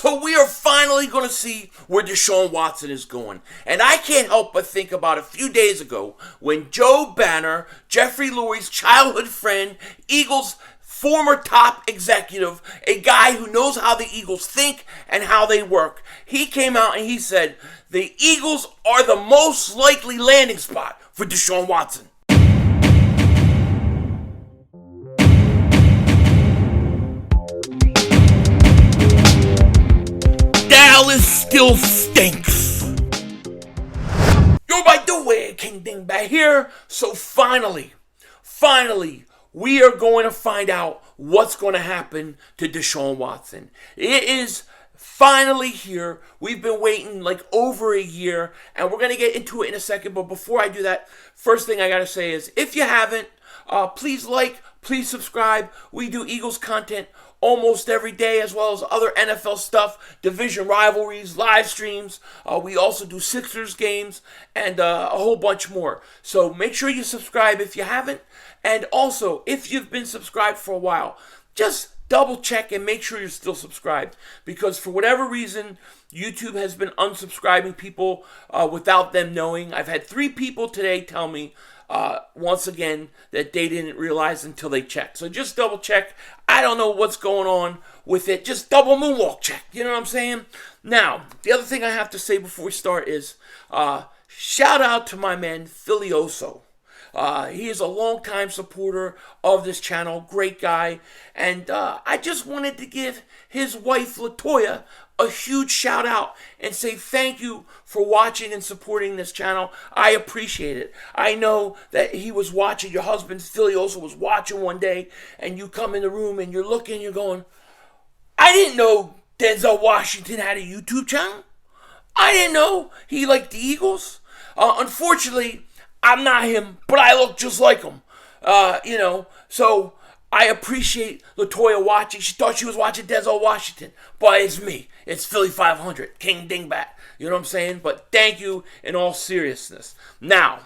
So we are finally going to see where Deshaun Watson is going. And I can't help but think about a few days ago when Joe Banner, Jeffrey Lurie's childhood friend, Eagles former top executive, a guy who knows how the Eagles think and how they work, he came out and he said, the Eagles are the most likely landing spot for Deshaun Watson. Dallas still stinks. Yo, by the way, King Dingbat here. So finally, we are going to find out what's going to happen to Deshaun Watson. It is finally here. We've been waiting like over a year, and we're going to get into it in a second. But before I do that, first thing I got to say is, if you haven't, please like, please subscribe. We do Eagles content almost every day, as well as other NFL stuff, division rivalries, live streams. We also do Sixers games and a whole bunch more. So make sure you subscribe if you haven't. And also, if you've been subscribed for a while, just double check and make sure you're still subscribed. Because for whatever reason, YouTube has been unsubscribing people without them knowing. I've had 3 people today tell me once again that they didn't realize until they checked. So just double check. I don't know what's going on with it. Just double moonwalk check. You know what I'm saying? Now, the other thing I have to say before we start is shout out to my man Filioso. He is a longtime supporter of this channel, great guy, and I just wanted to give his wife LaToya a huge shout out and say thank you for watching and supporting this channel. I appreciate it. I know that he was watching, your husband Filioso was watching one day, and you come in the room and you're looking, you're going, I didn't know Denzel Washington had a YouTube channel. I didn't know he liked the Eagles. Unfortunately, I'm not him, but I look just like him. So I appreciate LaToya watching. She thought she was watching Denzel Washington, but it's me. It's Philly 500, King Dingbat. You know what I'm saying? But thank you in all seriousness. Now,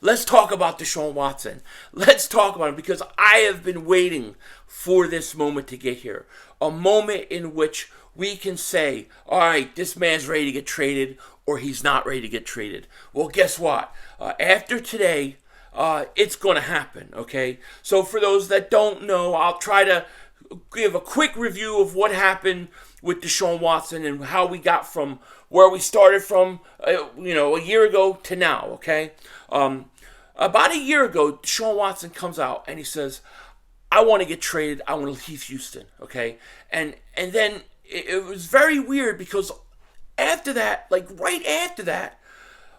let's talk about Deshaun Watson. Let's talk about him because I have been waiting for this moment to get here. A moment in which we can say, all right, this man's ready to get traded or he's not ready to get traded. Well, guess what? After today, it's going to happen, okay? So for those that don't know, I'll try to give a quick review of what happened with Deshaun Watson and how we got from where we started from, a year ago to now, okay? About a year ago, Deshaun Watson comes out and he says, I want to get traded. I want to leave Houston, okay? And then it was very weird because after that, like right after that,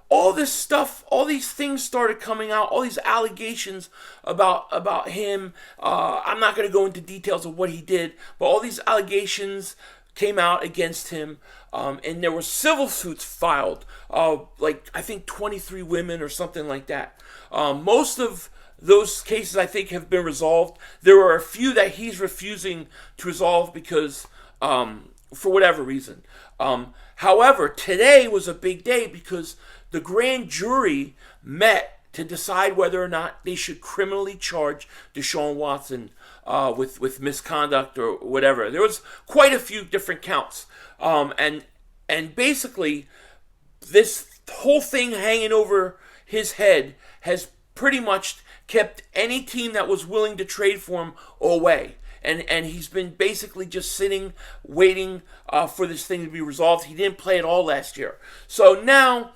all this stuff, all these things started coming out, all these allegations about him. I'm not going to go into details of what he did, but all these allegations came out against him, and there were civil suits filed, I think 23 women or something like that. Most of those cases, I think, have been resolved. There are a few that he's refusing to resolve because, for whatever reason. However, today was a big day because the grand jury met to decide whether or not they should criminally charge Deshaun Watson with misconduct or whatever. There was quite a few different counts. And basically, this whole thing hanging over his head has pretty much kept any team that was willing to trade for him away. And he's been basically just sitting, waiting for this thing to be resolved. He didn't play at all last year. So now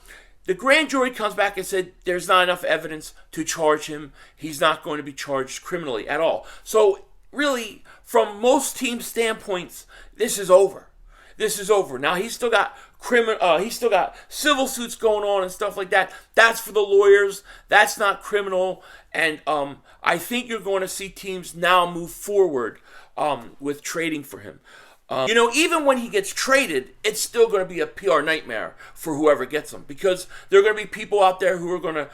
the grand jury comes back and said there's not enough evidence to charge him. He's not going to be charged criminally at all. So really, from most team standpoints, this is over. This is over. Now he's still got civil suits going on and stuff like that. That's for the lawyers. That's not criminal. And I think you're going to see teams now move forward with trading for him. Even when he gets traded, it's still going to be a PR nightmare for whoever gets him because there are going to be people out there who are going to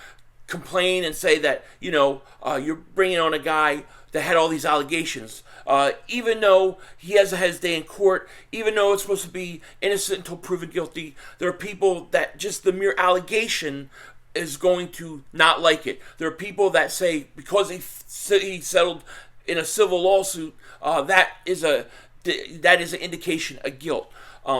complain and say that, you're bringing on a guy that had all these allegations. Even though he has his day in court, even though it's supposed to be innocent until proven guilty, there are people that just the mere allegation is going to not like it. There are people that say because he settled in a civil lawsuit, that is an indication of guilt.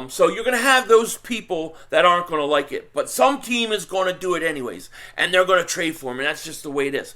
So you're going to have those people that aren't going to like it. But some team is going to do it anyways. And they're going to trade for him. And that's just the way it is.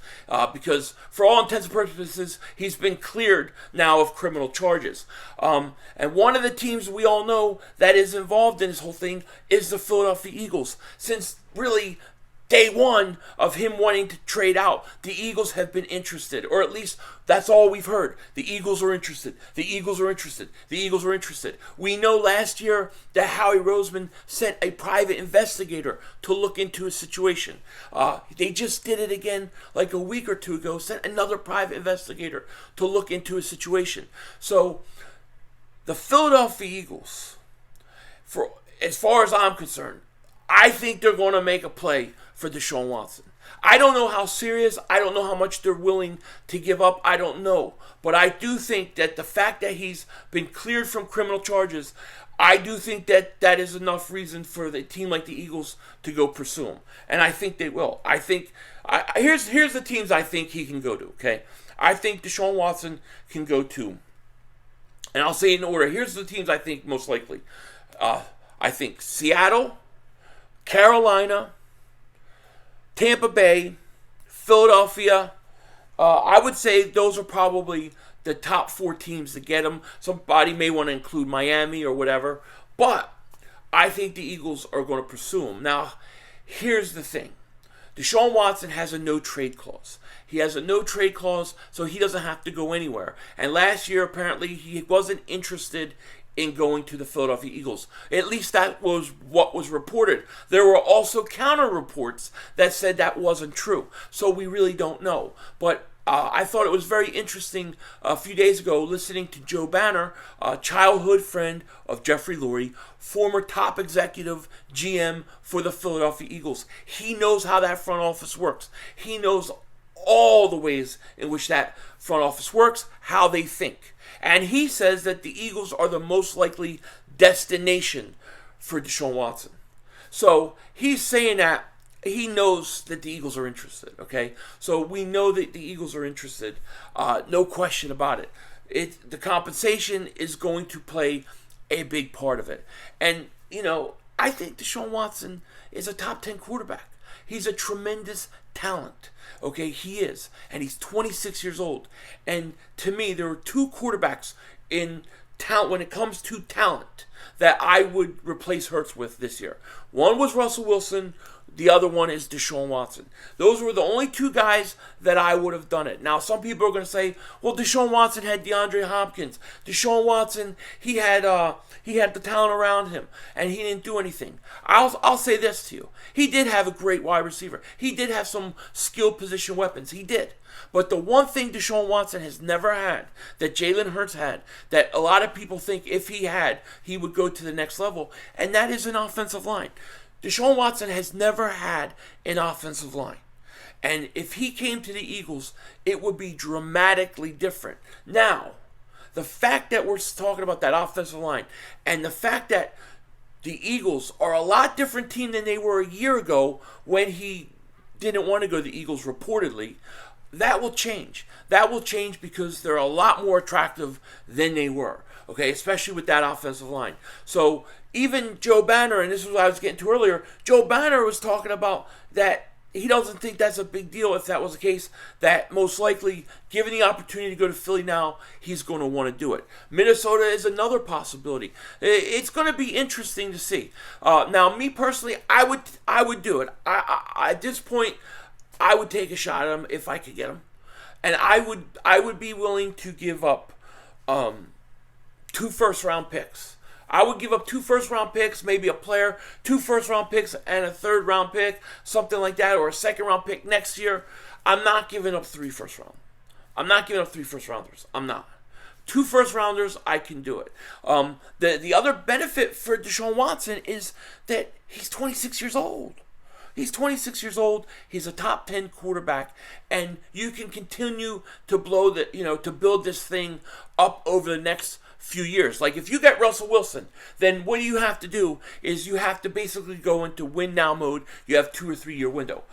Because for all intents and purposes, he's been cleared now of criminal charges. And one of the teams we all know that is involved in this whole thing is the Philadelphia Eagles. Since really day one of him wanting to trade out, the Eagles have been interested, or at least that's all we've heard. The Eagles are interested. The Eagles are interested. The Eagles are interested. We know last year that Howie Roseman sent a private investigator to look into a situation. They just did it again like a week or two ago, sent another private investigator to look into a situation. So the Philadelphia Eagles, for as far as I'm concerned, I think they're going to make a play for Deshaun Watson. I don't know how serious. I don't know how much they're willing to give up. I don't know. But I do think that the fact that he's been cleared from criminal charges, I do think that that is enough reason for the team like the Eagles to go pursue him. And I think they will. I think here's the teams I think he can go to, okay? I think Deshaun Watson can go to, and I'll say in order. Here's the teams I think most likely. I think Seattle, Carolina, Tampa Bay, Philadelphia. I would say those are probably the top 4 teams to get him. Somebody may want to include Miami or whatever. But I think the Eagles are going to pursue him. Now, here's the thing. Deshaun Watson has a no-trade clause. He has a no-trade clause, so he doesn't have to go anywhere. And last year, apparently, he wasn't interested in going to the Philadelphia Eagles. At least that was what was reported. There were also counter reports that said that wasn't true. So we really don't know. But I thought it was very interesting a few days ago listening to Joe Banner, a childhood friend of Jeffrey Lurie, former top executive GM for the Philadelphia Eagles. He knows how that front office works. He knows all the ways in which that front office works, how they think. And he says that the Eagles are the most likely destination for Deshaun Watson. So he's saying that he knows that the Eagles are interested, okay? So we know that the Eagles are interested. No question about it. The compensation is going to play a big part of it. And, I think Deshaun Watson is a top 10 quarterback. He's a tremendous talent. Okay, he is. And he's 26 years old. And to me, there are 2 quarterbacks in talent when it comes to talent that I would replace Hurts with this year. One was Russell Wilson. The other one is Deshaun Watson. Those were the only 2 guys that I would have done it. Now, some people are going to say, well, Deshaun Watson had DeAndre Hopkins. Deshaun Watson, he had the talent around him, and he didn't do anything. I'll say this to you. He did have a great wide receiver. He did have some skill position weapons. He did. But the one thing Deshaun Watson has never had, that Jalen Hurts had, that a lot of people think if he had, he would go to the next level, and that is an offensive line. Deshaun Watson has never had an offensive line. And if he came to the Eagles, it would be dramatically different. Now, the fact that we're talking about that offensive line and the fact that the Eagles are a lot different team than they were a year ago when he didn't want to go to the Eagles reportedly, that will change. That will change because they're a lot more attractive than they were. Okay, especially with that offensive line. So even Joe Banner, and this is what I was getting to earlier, Joe Banner was talking about that he doesn't think that's a big deal if that was the case, that most likely, given the opportunity to go to Philly now, he's going to want to do it. Minnesota is another possibility. It's going to be interesting to see. Now, me personally, I would do it. At this point, I would take a shot at him if I could get him. And I would be willing to give up 2 first-round picks. I would give up 2 first-round picks, maybe a player, 2 first-round picks, and a third-round pick, something like that, or a second-round pick next year. I'm not giving up 3 first-round. I'm not giving up 3 first-rounders. I'm not. 2 first-rounders, I can do it. The other benefit for Deshaun Watson is that he's 26 years old. He's 26 years old. He's a top 10 quarterback, and you can continue to to build this thing up over the next few years. Like if you get Russell Wilson, then what you have to do is you have to basically go into win now mode. You have 2 or 3 year window.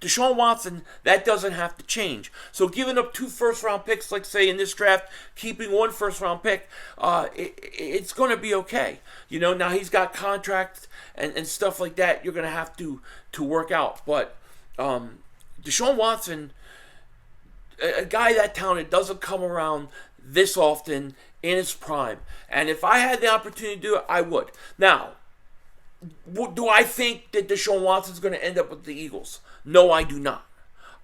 Deshaun Watson, that doesn't have to change. So giving up 2 first-round picks, like say in this draft, keeping 1 first-round pick, it's going to be okay. Now he's got contracts and stuff like that. You're going to have to work out. But Deshaun Watson, a guy that talented, doesn't come around this often in his prime. And if I had the opportunity to do it, I would. Now, do I think that Deshaun Watson's going to end up with the Eagles? No, I do not.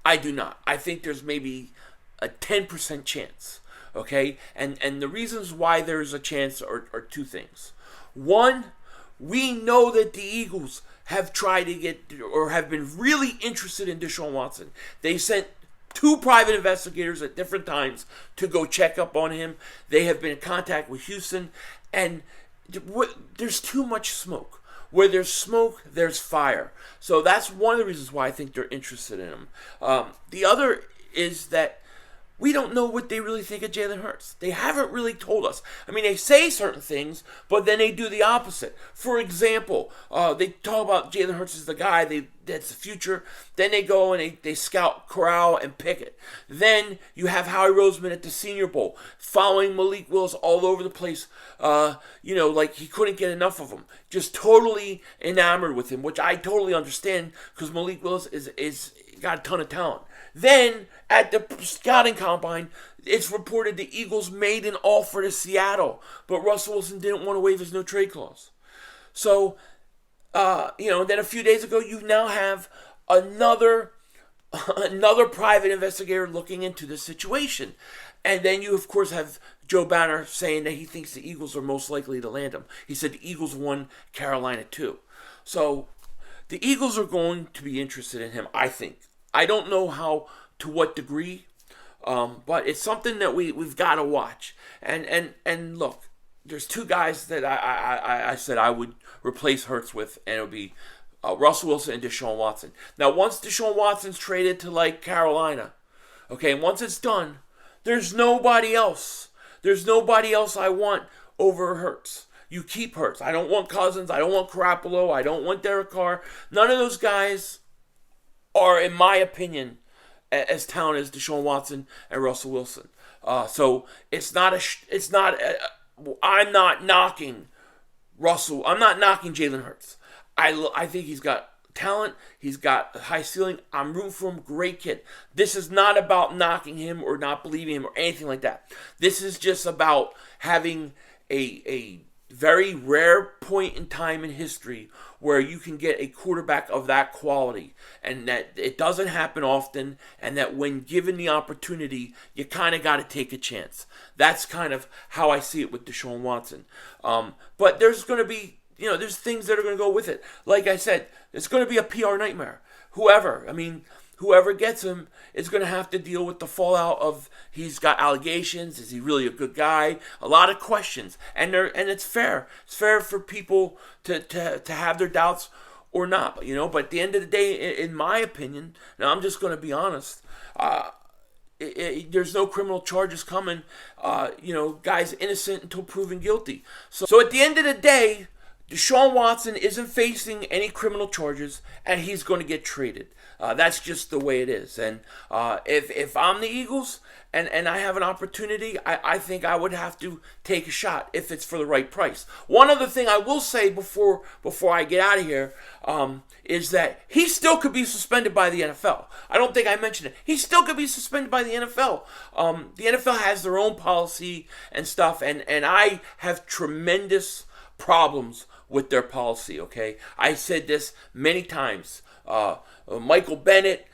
I do not. I think there's maybe a 10% chance. Okay? And the reasons why there's a chance are 2 things. One, we know that the Eagles have tried to get, or have been really interested in Deshaun Watson. They sent 2 private investigators at different times to go check up on him. They have been in contact with Houston, and there's too much smoke. Where there's smoke, there's fire. So that's one of the reasons why I think they're interested in him. The other is that we don't know what they really think of Jalen Hurts. They haven't really told us. I mean, they say certain things, but then they do the opposite. For example, they talk about Jalen Hurts as the guy, that's the future. Then they go and they scout Corral and Pickett. Then you have Howie Roseman at the Senior Bowl, following Malik Willis all over the place. Like he couldn't get enough of him. Just totally enamored with him, which I totally understand because Malik Willis is got a ton of talent. Then, at the scouting combine, it's reported the Eagles made an offer to Seattle, but Russell Wilson didn't want to waive his no-trade clause. So, then a few days ago, you now have another private investigator looking into this situation. And then you, of course, have Joe Banner saying that he thinks the Eagles are most likely to land him. He said the Eagles won Carolina too. So, the Eagles are going to be interested in him, I think. I don't know to what degree, but it's something that we've got to watch. And look, there's 2 guys that I said I would replace Hurts with, and it would be Russell Wilson and Deshaun Watson. Now, once Deshaun Watson's traded to Carolina, okay, and once it's done, there's nobody else. There's nobody else I want over Hurts. You keep Hurts. I don't want Cousins. I don't want Garoppolo. I don't want Derek Carr. None of those guys are, in my opinion, as talented as Deshaun Watson and Russell Wilson. So I'm not knocking Russell. I'm not knocking Jalen Hurts. I think he's got talent. He's got a high ceiling. I'm rooting for him. Great kid. This is not about knocking him or not believing him or anything like that. This is just about having a very rare point in time in history where you can get a quarterback of that quality, and that it doesn't happen often, and that when given the opportunity, you kind of got to take a chance. That's kind of how I see it with Deshaun Watson. But there's going to be, there's things that are going to go with it. Like I said, it's going to be a PR nightmare. Whoever gets him is going to have to deal with the fallout of he's got allegations. Is he really a good guy? A lot of questions, and it's fair. It's fair for people to have their doubts or not. But at the end of the day, in my opinion, now I'm just going to be honest. There's no criminal charges coming. Guy's innocent until proven guilty. So at the end of the day, Deshaun Watson isn't facing any criminal charges, and he's going to get traded. That's just the way it is. And if I'm the Eagles and I have an opportunity, I think I would have to take a shot if it's for the right price. One other thing I will say before I get out of here is that he still could be suspended by the NFL. I don't think I mentioned it. He still could be suspended by the NFL. The NFL has their own policy and stuff, and I have tremendous problems with their policy, okay? I said this many times. Michael Bennett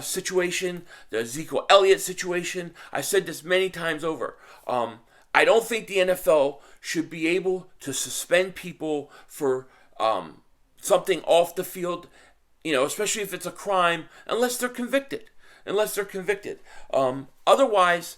situation, the Ezekiel Elliott situation. I said this many times over. I don't think the NFL should be able to suspend people for something off the field, especially if it's a crime, unless they're convicted. Otherwise,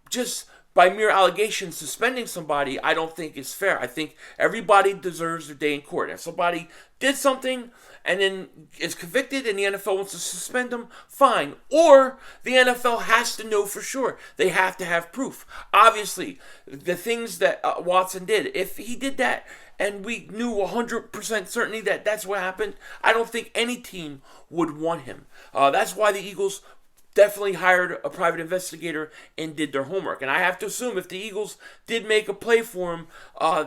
just by mere allegation suspending somebody, I don't think is fair. I think everybody deserves their day in court. If somebody did something and then is convicted and the NFL wants to suspend them, fine. Or the NFL has to know for sure. They have to have proof. Obviously, the things that Watson did, if he did that and we knew 100% certainty that that's what happened, I don't think any team would want him. That's why the Eagles definitely hired a private investigator and did their homework. And I have to assume if the Eagles did make a play for him,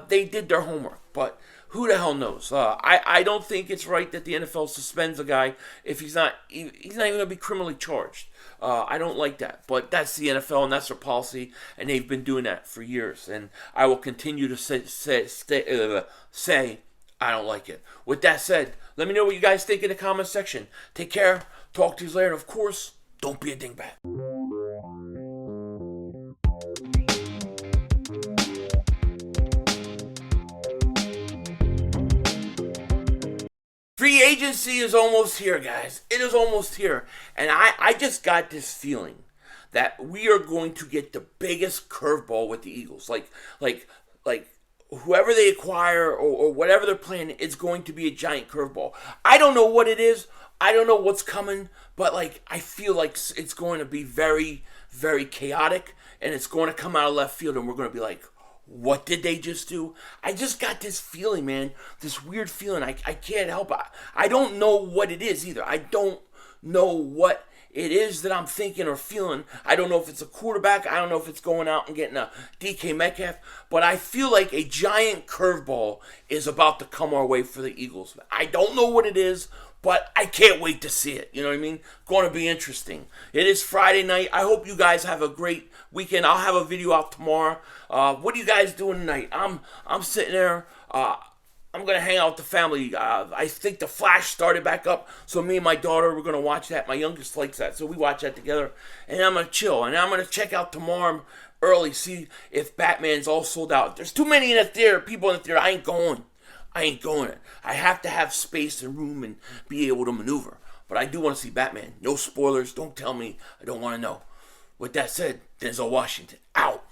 they did their homework. But who the hell knows? I don't think it's right that the NFL suspends a guy if he's not even going to be criminally charged. I don't like that. But that's the NFL and that's their policy, and they've been doing that for years. And I will continue to say I don't like it. With that said, let me know what you guys think in the comment section. Take care. Talk to you later. And of course, don't be a dingbat. Free agency is almost here, guys. It is almost here. And I just got this feeling that we are going to get the biggest curveball with the Eagles. Like whoever they acquire or whatever they're playing, it's going to be a giant curveball. I don't know what it is. I don't know what's coming, but I feel like it's going to be very, very chaotic, and it's going to come out of left field, and we're going to be like, what did they just do? I just got this feeling, man, this weird feeling. I can't help it. I don't know what it is either. I don't know what it is that I'm thinking or feeling. I don't know if it's a quarterback. I don't know if it's going out and getting a DK Metcalf, but I feel like a giant curveball is about to come our way for the Eagles. I don't know what it is, but I can't wait to see it. You know what I mean? Going to be interesting. It is Friday night. I hope you guys have a great weekend. I'll have a video out tomorrow. What are you guys doing tonight? I'm sitting there. I'm going to hang out with the family. I think The Flash started back up, so me and my daughter, we're going to watch that. My youngest likes that, so we watch that together. And I'm going to chill. And I'm going to check out tomorrow early, see if Batman's all sold out. There's too many in the theater, people in the theater. I ain't going. I have to have space and room and be able to maneuver. But I do want to see Batman. No spoilers. Don't tell me. I don't want to know. With that said, Denzel Washington, out.